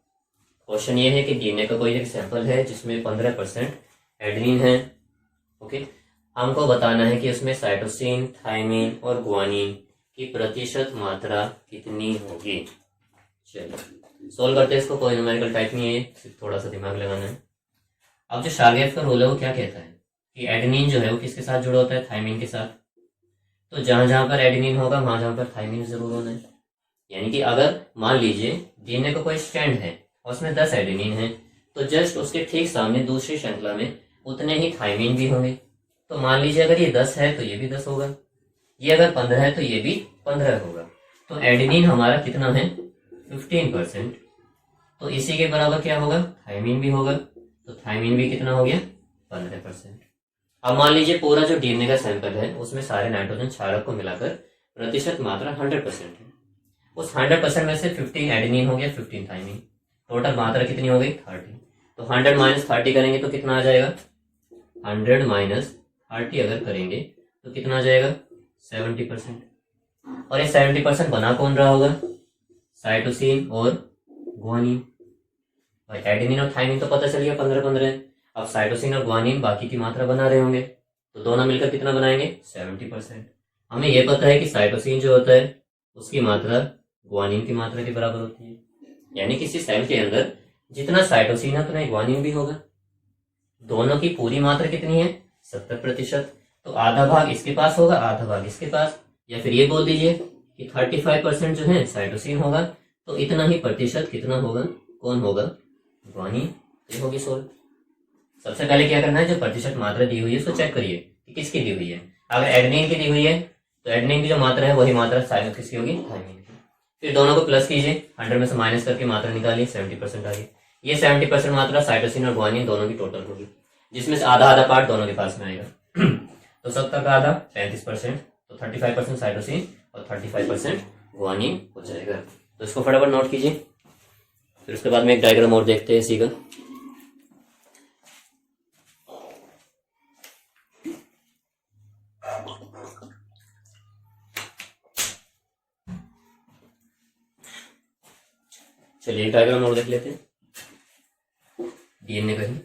क्वेश्चन ये है कि डीएनए का कोई एक सैंपल है जिसमें 15% एडेनिन है। ओके, हमको बताना है कि उसमें साइटोसिन, थायमिन और ग्वानिन की प्रतिशत मात्रा कितनी होगी। चलिए सोल्व करते हैं इसको। कोई न्यूमेरिकल टाइप नहीं है, सिर्फ थोड़ा सा दिमाग लगाना है। अब जो शार्गेफ का रूल है वो क्या कहता है कि एडेनिन जो है वो किसके साथ जुड़ा होता है, थायमिन के साथ। तो जहां जहां पर एडेनिन होगा वहां जहां पर थायमिन जरूर होना है। यानी कि अगर मान लीजिए डीएनए का कोई स्ट्रैंड है और उसमें 10 एडेनिन है, तो जस्ट उसके ठीक सामने दूसरी श्रृंखला में उतने ही थायमिन भी होंगे। तो मान लीजिए अगर ये 10 है तो ये भी 10 होगा, ये अगर 15 है तो ये भी 15 होगा। तो एडेनिन हमारा कितना है, 15%। तो इसी के बराबर क्या होगा, थायमिन भी होगा। तो थायमिन भी कितना हो गया, 15%। अब मान लीजिए पूरा जो डीएनए का सैंपल है उसमें सारे नाइट्रोजन क्षारक को मिलाकर प्रतिशत मात्रा 100% है। उस 100% में से 15 एडेनिन हो गया, 15 थायमिन, टोटल मात्रा कितनी हो गई, 30। तो 100 माइनस 30 करेंगे तो कितना आ जाएगा, 100 माइनस 30 अगर करेंगे तो कितना आ जाएगा, 70%। और ये 70% बना कौन रहा होगा, साइटोसिन और ग्वानिन। भाई एडेनिन और थायमिन तो पता चल गया 15-15। अब साइटोसिन और ग्वानिन बाकी की मात्रा बना रहे होंगे, तो दोनों मिलकर कितना बनाएंगे, 70%। हमें यह पता है कि साइटोसिन जो होता है उसकी मात्रा ग्वानिन की मात्रा के बराबर होती है। यानी किसी सेल के अंदर जितना साइटोसिन है उतना ग्वानिन भी होगा। दोनों की पूरी मात्रा कितनी है, 70%। तो आधा भाग इसके पास होगा, आधा भाग इसके पास। या फिर ये बोल दीजिए कि 35% जो है साइटोसिन होगा, तो इतना ही प्रतिशत कितना होगा, कौन होगा, ग्वानिन। ये होगी सोल्व। सबसे पहले क्या करना है, जो प्रतिशत मात्रा दी हुई है उसको चेक करिए कि किसकी दी हुई है। अगर एडेनिन की दी हुई है तो एडेनिन की जो मात्रा है वही मात्रा किसकी होगी, थायमिन की। फिर दोनों को प्लस कीजिए, 100 में से माइनस करके मात्रा निकालिए, 70% आ गई। ये 70% मात्रा साइटोसिन और ग्वानिन दोनों की टोटल होगी, जिसमें से आधा आधा पार्ट दोनों के पास में आएगा। तो 70 का आधा 35%, तो 35% साइटोसिन और 35% ग्वानिन हो जाएगा। तो इसको फटाफट नोट कीजिए। फिर उसके बाद में एक डायग्राम और देखते हैं इसी का। चलिए एक डायग्राम और देख लेते हैं डीएनए का ही।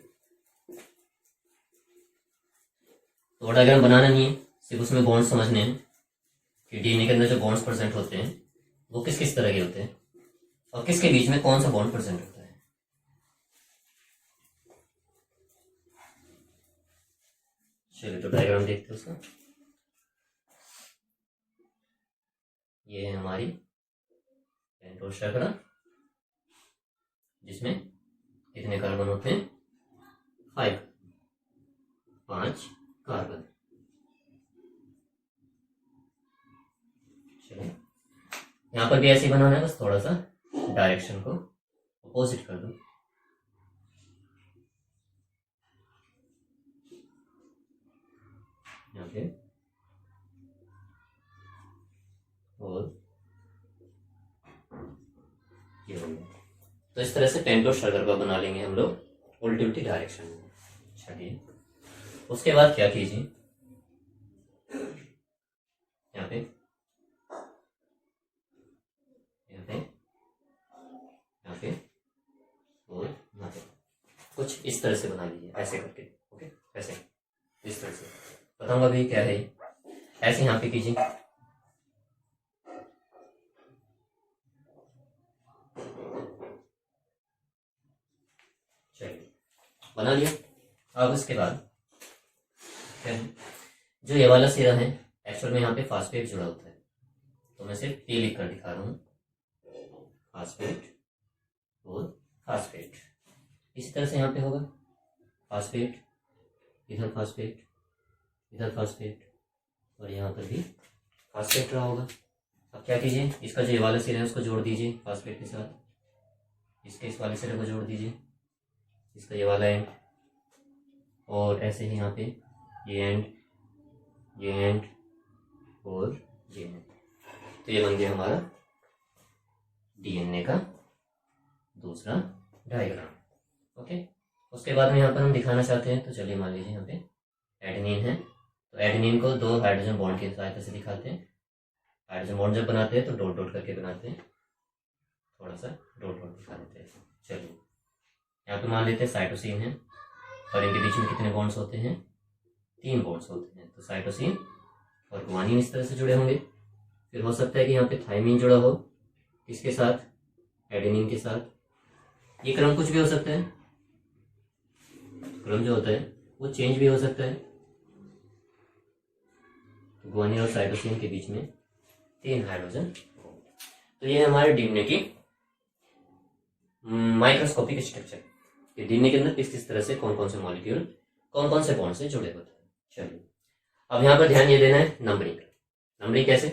तो डायग्राम बनाना नहीं है, सिर्फ उसमें बॉन्ड्स समझने हैं कि डीएनए के अंदर जो बॉन्ड्स प्रेजेंट होते हैं वो किस किस तरह के होते हैं और किसके बीच में कौन सा बॉन्ड प्रेजेंट होता है। चलिए तो डायग्राम देखते हैं उसका। ये है हमारी पेंटोस श्रृंखला, जिसमें कितने कार्बन होते हैं, 5 कार्बन। चलिए यहां पर भी ऐसे ही बनाना है, बस थोड़ा सा डायरेक्शन को अपोजिट कर दो। यहाँ पे और ये हो गया। तो इस तरह से पेंटोस श्रृंखला बना लेंगे हम लोग उल्टी उल्टी डायरेक्शन में। चलिए उसके बाद क्या कीजिए, यहाँ पे यहाँ पे यहाँ पे और यहाँ पे कुछ इस तरह से बना लीजिए, ऐसे करके। ओके, ऐसे इस तरह से बताऊंगा भी क्या है। ऐसे यहाँ पे कीजिए, चलिए बना लिया। अब उसके बाद क्या है, जो ये वाला सिरा है एक्चुअल में यहाँ पे फास्फेट जुड़ा होता है, तो मैं सिर्फ P लिख कर दिखा रहा हूँ, फास्फेट और फास्फेट। इसी तरह से यहाँ पे होगा फास्फेट, इधर फास्फेट, इधर फास्फेट और यहाँ पर भी फास्फेट रहा होगा। अब क्या कीजिए, इसका जो ये वाला सिरा है उसको जोड़ दीजिए फास्फेट के साथ, इसके इस वाले सिरे को जोड़ दीजिए, इसका ये वाला एंड, और ऐसे ही यहाँ पे ये एंड, ये एंड और ये एंड। तो ये बन गया हमारा डीएनए का दूसरा डायग्राम। ओके, उसके बाद में यहाँ पर हम दिखाना चाहते हैं, तो चलिए मान लीजिए यहाँ पे एडेनिन है, तो एडेनिन को 2 हाइड्रोजन बॉन्ड की सहायता से दिखाते हैं। हाइड्रोजन बॉन्ड जब बनाते हैं तो डॉट डॉट करके बनाते हैं, थोड़ा सा डॉट डॉट दिखा देते हैं। चलिए यहाँ पे मान लेते हैं साइटोसिन है और इनके बीच में कितने बॉन्ड्स होते हैं, 3 बॉन्ड्स होते हैं। तो साइटोसिन और गुआनिन इस तरह से जुड़े होंगे। फिर हो सकता है कि यहाँ पे थाइमिन जुड़ा हो, किसके साथ, एडेनिन के साथ। ये क्रम कुछ भी हो सकता है, क्रम जो होता है वो चेंज भी हो सकता है। गुआनिन और साइटोसिन के बीच में 3 हाइड्रोजन। तो ये है हमारे डीएनए की माइक्रोस्कोपिक स्ट्रक्चर कि डीएनए के अंदर किस किस तरह से कौन कौन से मॉलिक्यूल कौन कौन से बॉन्ड से जुड़े होते हैं। चलिए अब यहाँ पर ध्यान ये देना है नंबरिंग। नंबरिंग कैसे,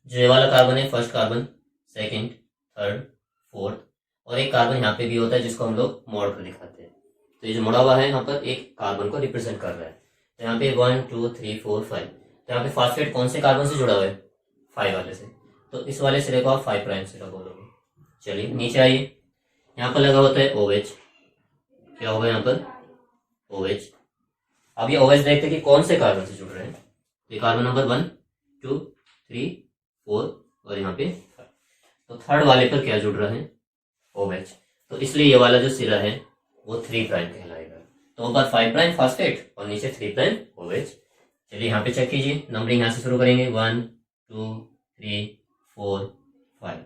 जो ये वाला कार्बन है, first carbon, second, third, fourth, और एक कार्बन यहाँ पे भी होता है जिसको हम लोग मोड़ कर दिखाते हैं। तो ये जो मुड़ा हुआ है यहाँ पर एक कार्बन को रिप्रेजेंट कर रहा है। तो यहाँ पे 1 2 3 4 5, तो यहाँ पे फास्फेट कौन से कार्बन से जुड़ा हुआ है, 5 वाले से। तो इस वाले सिरे को आप 5 प्राइम सिरा बोलोगे। चलिए नीचे आइए, यहाँ पर लगा होता है OH। क्या होगा यहाँ पर, OH। अब ये OH देखते हैं कि कौन से कार्बन से जुड़ रहे हैं। ये कार्बन नंबर 1 2 3 4 और यहाँ पे 5। तो थर्ड वाले पर क्या जुड़ रहा है, OH। तो इसलिए ये वाला जो सिरा है वो 3 प्राइम कहलाएगा। तो ऊपर 5 प्राइम फास्फेट और नीचे 3 प्राइम OH। चलिए यहाँ पे चेक कीजिए, नंबरिंग यहाँ से शुरू करेंगे 1 2 3 4 5।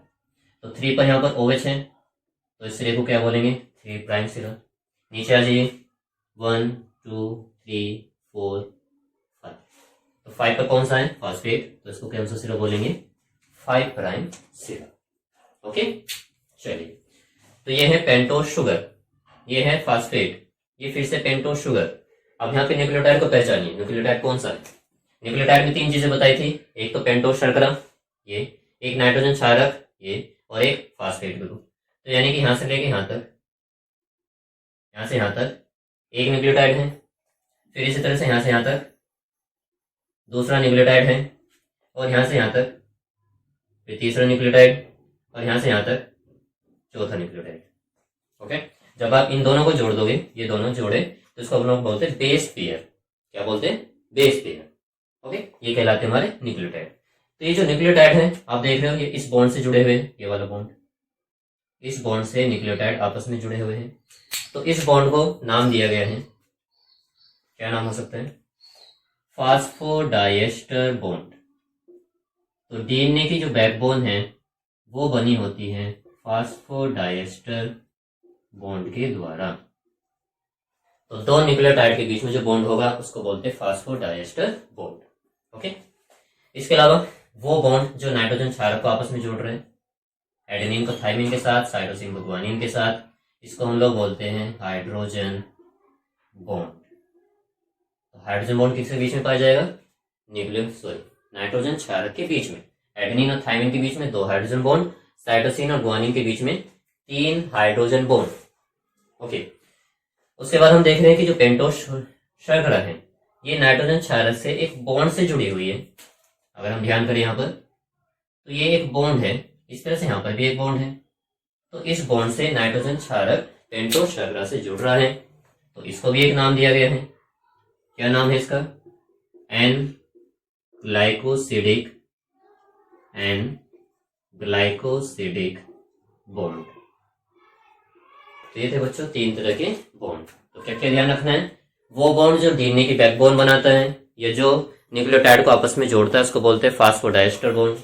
तो 3 पर यहाँ पर OH है, तो इस सिरे को क्या बोलेंगे, 3 प्राइम सिरा। नीचे आ जाइए 1 2 3 4 5। तो 5 पर कौन सा है, फास्फेट, तो इसको कौन सा सिरा बोलेंगे, 5 प्राइम सिरा। ओके चलिए, तो ये है पेंटोस शुगर, ये है फास्फेट, ये फिर से पेंटोस शुगर। अब यहाँ पे न्यूक्लियोटाइड को पहचानिए, न्यूक्लियोटाइड कौन सा है। न्यूक्लियोटाइड में 3 चीजें बताई थी, एक तो पेंटोस शर्करा, ये एक नाइट्रोजन क्षारक, ये और एक फास्फेट ग्रुप। तो यानी कि यहां से लेके यहां तक, यहां से यहां तक एक न्यूक्लियोटाइड है, फिर इसी तरह से यहां से यहां तक दूसरा न्यूक्लियोटाइड है, और यहां से यहां तक फिर तीसरा न्यूक्लियोटाइड, और यहां से यहां तक चौथा न्यूक्लियोटाइड। ओके, जब आप इन दोनों को जोड़ दोगे, ये दोनों जोड़े, तो इसको हम लोग बोलते हैं बेस पेयर। क्या बोलते हैं, बेस पेयर। ओके, ये कहलाते हैं हमारे न्यूक्लियोटाइड। तो ये जो न्यूक्लियोटाइड है आप देख रहे हो, ये इस बॉन्ड से जुड़े हुए हैं, ये वाला बॉन्ड, इस बॉन्ड से न्यूक्लियोटाइड आपस में जुड़े हुए हैं। तो इस बॉन्ड को नाम दिया गया है, क्या नाम हो सकता है, फास्फोडाइएस्टर बॉन्ड। तो डीएनए की जो बैकबोन है वो बनी होती है फास्फोडाइएस्टर बॉन्ड के द्वारा। तो 2 न्यूक्लियोटाइड के बीच में जो बॉन्ड होगा उसको बोलते हैं फास्फोडाइएस्टर बॉन्ड। ओके, इसके अलावा वो बॉन्ड जो नाइट्रोजन क्षारक को आपस में जोड़ रहे हैं, एडेनिन को थाइमिन के साथ, साइटोसिन को गुआनिन के साथ, इसको हम लोग बोलते हैं हाइड्रोजन बॉन्ड। तो हाइड्रोजन बॉन्ड किसके बीच में पाया जाएगा, नाइट्रोजन क्षारक के बीच में। एडेनिन और थाइमिन के बीच में 2 हाइड्रोजन बॉन्ड, साइटोसिन और गुआनिन के बीच में 3 हाइड्रोजन बॉन्ड। ओके, उसके बाद हम देख रहे हैं कि जो पेंटोस शर्करा है ये नाइट्रोजन क्षारक से एक बॉन्ड से जुड़ी हुई है। अगर हम ध्यान करें यहाँ पर, तो ये एक बॉन्ड है, इस तरह से यहाँ पर भी एक बॉन्ड है। तो इस बॉन्ड से नाइट्रोजन क्षारक पेंटोस शर्करा से जुड़ रहा है, तो इसको भी एक नाम दिया गया है। क्या नाम है इसका, N glycosidic, N glycosidic bond. तो ये थे बच्चों 3 तरह के बॉन्ड। तो क्या क्या ध्यान रखना है, वो बॉन्ड जो डीएनए की बैकबोन बनाता है या जो न्यूक्लियोटाइड को आपस में जोड़ता है उसको बोलते हैं फास्फोडाइएस्टर बॉन्ड।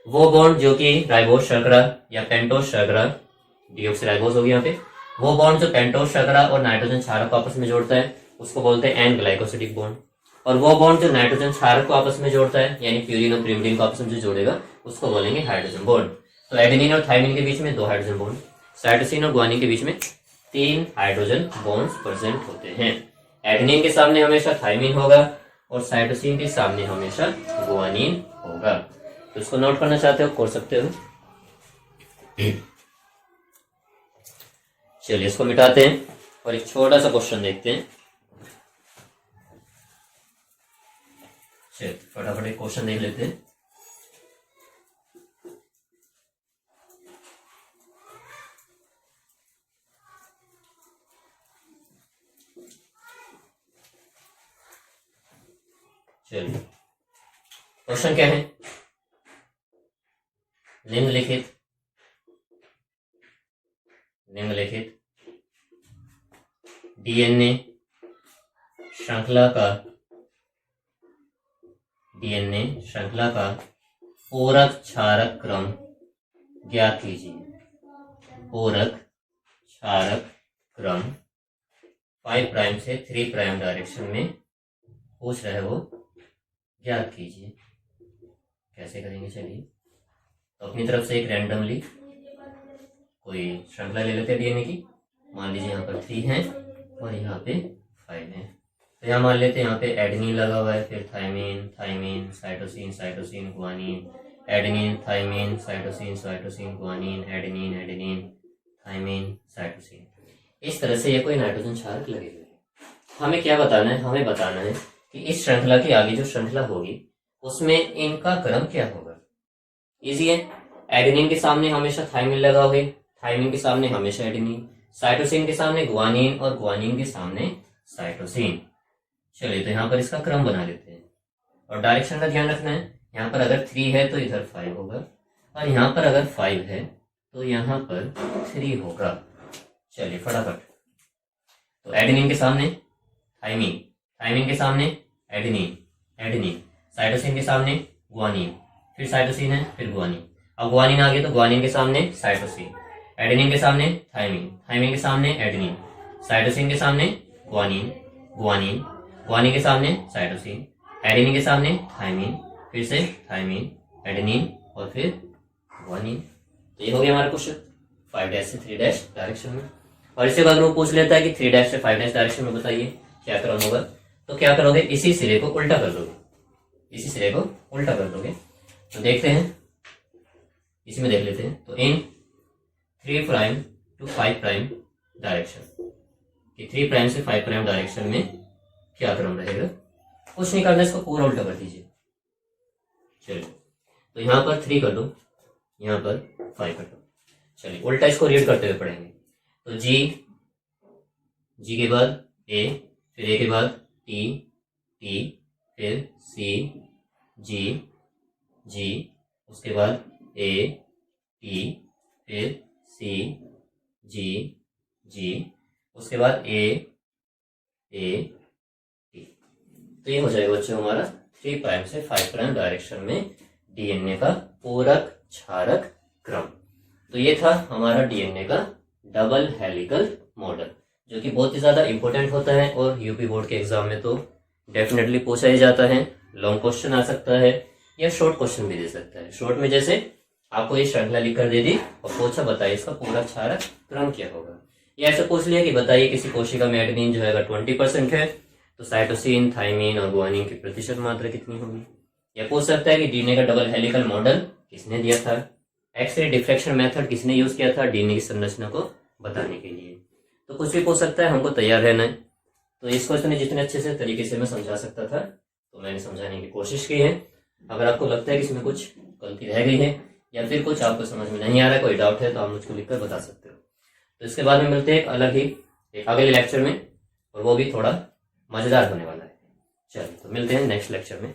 वो बॉन्ड जो कि राइबोस शर्करा या पेंटोस शर्करा, डीऑक्सीराइबोस हो गया यहाँ पे, वो बॉन्ड जो पेंटोस शर्करा और नाइट्रोजन क्षारक को आपस में जोड़ता है उसको बोलते हैं एन ग्लाइकोसिडिक बॉन्ड। और वो बॉन्ड जो नाइट्रोजन क्षारक को आपस में जोड़ता है यानी प्यूरिन और प्रिमडिन को आपस में जो जोड़ेगा उसको बोलेंगे हाइड्रोजन बॉन्ड। तो एडेनिन और थाइमिन के बीच में 2 हाइड्रोजन बॉन्ड, साइटोसिन और गुआनिन के बीच में 3 हाइड्रोजन बॉन्ड्स प्रेजेंट होते हैं। एडेनिन के सामने हमेशा थाइमिन होगा और साइटोसिन के सामने हमेशा गुआनिन होगा। तो इसको नोट करना चाहते हो कर सकते हो। चलिए इसको मिटाते हैं और एक छोटा सा क्वेश्चन देखते हैं। चलिए फटाफट एक क्वेश्चन देख लेते हैं। चलिए क्वेश्चन क्या है, निम्नलिखित निम्नलिखित डीएनए श्रृंखला का पूरक क्षारक क्रम ज्ञात कीजिए। पूरक क्षारक क्रम 5 प्राइम से 3 प्राइम डायरेक्शन में पूछ रहे हो, ज्ञात कीजिए। कैसे करेंगे, चलिए तो अपनी तरफ से एक रैंडमली कोई श्रृंखला ले लेते हैं डीएनए की। मान लीजिए यहाँ पर 3 है और यहाँ पे 5 है। तो यहाँ मान लेते हैं यहाँ पे एडेनिन लगा हुआ है, फिर thymine, thymine, cytosine, cytosine, guanine, adenine, thymine, cytosine, cytosine, guanine, adenine, adenine, thymine, cytosine. इस तरह से ये कोई नाइट्रोजन क्षारक लगे हुए हैं। हमें क्या बताना है, हमें बताना है कि इस श्रृंखला के आगे जो श्रृंखला होगी उसमें इनका क्रम क्या होगा। इजी है, एडेनिन के सामने हमेशा थाइमिन लगा हुआ है, थाइमिन के सामने हमेशा एडेनिन, साइटोसिन के सामने गुआनिन और गुआनिन के सामने साइटोसिन। चलिए तो यहाँ पर इसका क्रम बना लेते हैं और डायरेक्शन का ध्यान रखना है। यहाँ पर अगर 3 है तो इधर 5 होगा और यहाँ पर अगर 5 है तो यहाँ पर 3 होगा। चलिए फटाफट, तो एडेनिन के सामने थाइमिन, थाइमिन के सामने एडेनिन, एडेनिन, साइटोसिन के सामने गुआनिन, फिर साइटोसिन है फिर गुआनिन, अब गुआनिन आ गया तो गुआनिन के सामने साइटोसिन, एडेनिन के सामने थाइमिन, थाइमिन के सामने एडेनिन, साइटोसिन के सामने गुआनिन, गुआनिन, गुआनिन के सामने साइटोसिन, एडेनिन के सामने थाइमिन, फिर से थाइमिन, एडेनिन और फिर गुआनिन। तो ये हो गया हमारा क्वेश्चन 5' से 3' डायरेक्शन में। और इसके बाद वो पूछ लेता है कि 3' से 5' डायरेक्शन में बताइए क्या क्रम होगा। तो क्या करोगे, इसी सिरे को उल्टा कर दोगे, इसी सिरे को उल्टा कर दोगे। तो देखते हैं, इसमें देख लेते हैं। तो इन 3 प्राइम टू 5 प्राइम डायरेक्शन, कि 3 प्राइम से 5 प्राइम डायरेक्शन में क्या क्रम रहेगा। कुछ नहीं करना, इसको पूरा उल्टा कर दीजिए। चलिए तो यहाँ पर 3 कर दो, यहाँ पर 5 कर दो। चलिए उल्टा इसको रीड करते हुए पढ़ेंगे। तो जी, जी के बाद ए, फिर ए के बाद टी, टी, फिर सी, जी, जी, उसके बाद ए, टी, फिर सी, जी, जी, उसके बाद ए, टी। तो ये हो जाएगा बच्चों हमारा 3 प्राइम से 5 प्राइम डायरेक्शन में डीएनए का पूरक क्षारक क्रम। तो ये था हमारा डीएनए का डबल हेलिकल मॉडल, जो कि बहुत ही ज्यादा इंपॉर्टेंट होता है और यूपी बोर्ड के एग्जाम में तो डेफिनेटली पूछा ही जाता है। लॉन्ग क्वेश्चन आ सकता है या शॉर्ट क्वेश्चन भी दे सकता है। शॉर्ट में जैसे आपको ये श्रृंखला लिखकर दे दी और पूछा बताइए इसका पूरक क्षारक क्रम क्या होगा, या ऐसा पूछ लिया कि बताइए किसी कोशिका में एडेनिन जो है अगर 20% है तो साइटोसिन, थाइमिन और गुआनिन की प्रतिशत मात्रा कितनी होगी। या पूछ सकता है कि डीएनए का डबल हेलिकल मॉडल किसने दिया था, एक्सरे डिफ्रैक्शन मेथड किसने यूज किया था डीएनए की संरचना को बताने के लिए। तो कुछ भी पूछ सकता है, हमको तैयार रहना है। तो इस क्वेश्चन ने जितने अच्छे से तरीके से मैं समझा सकता था तो मैंने समझाने की कोशिश की है। अगर आपको लगता है कि इसमें कुछ गलती रह गई है या फिर कुछ आपको समझ में नहीं आ रहा है, कोई डाउट है, तो आप मुझको लिखकर बता सकते हो। तो इसके बाद में मिलते हैं एक अलग ही एक अगले लेक्चर में, और वो भी थोड़ा मजेदार होने वाला है। चलिए तो मिलते हैं नेक्स्ट लेक्चर में।